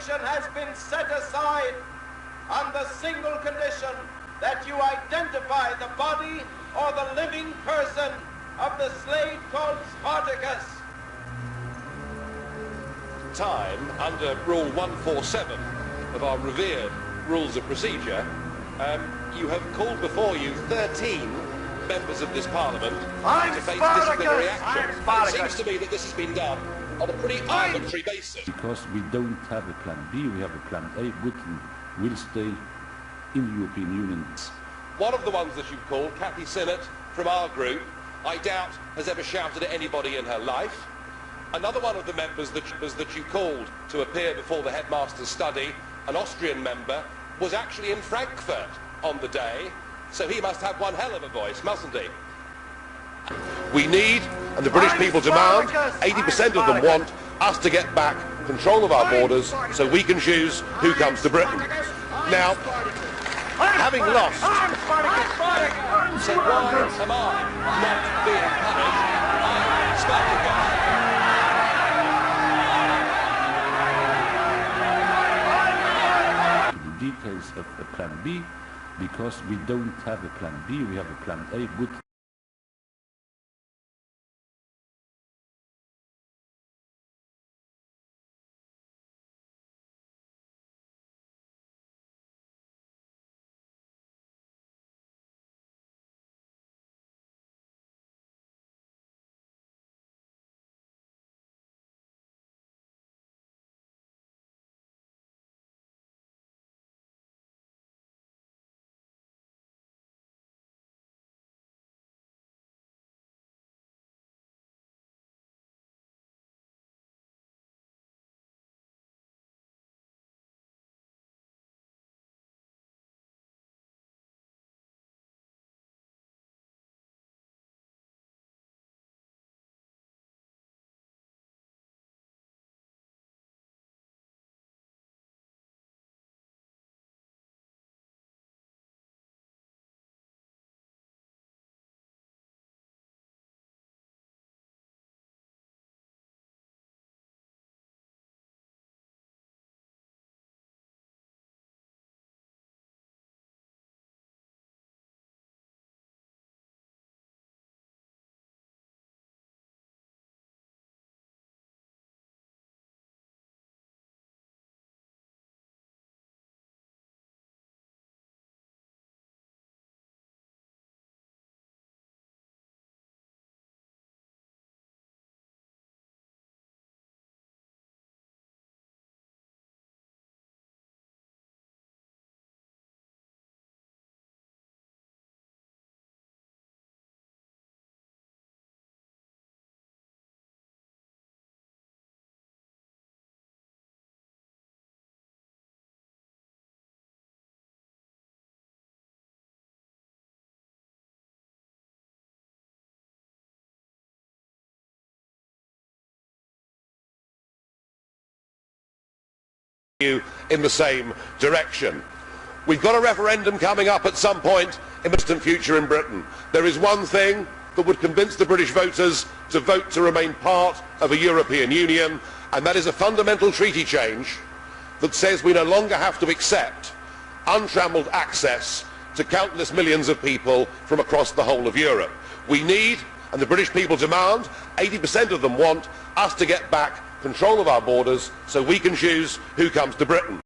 extradition has been set aside on the single condition that you identify the body or the living person of the slave called Spartacus. Time, under Rule 147 of our revered Rules of Procedure, you have called before you 13 members of this Parliament to face disciplinary action. It seems to me that this has been done on a pretty arbitrary basis. Because we don't have a plan B, we have a plan A. Britain will stay in the European Union. One of the ones that you've called, Cathy Sinnott, from our group, I doubt has ever shouted at anybody in her life. Another one of the members that you called to appear before the headmaster's study, an Austrian member, was actually in Frankfurt on the day, so he must have one hell of a voice, mustn't he? We need, and the British people demand, 80% of them want us to get back control of our borders so we can choose who comes to Britain. Now, having lost, so why am I not being punished? Spartacus. The details of a plan B, because we don't have a plan B, we have a plan A. Good. You in the same direction. We've got a referendum coming up at some point in the distant future in Britain. There is one thing that would convince the British voters to vote to remain part of a European Union, and that is a fundamental treaty change that says we no longer have to accept untramelled access to countless millions of people from across the whole of Europe. We need, and the British people demand, 80% of them want us to get back control of our borders so we can choose who comes to Britain.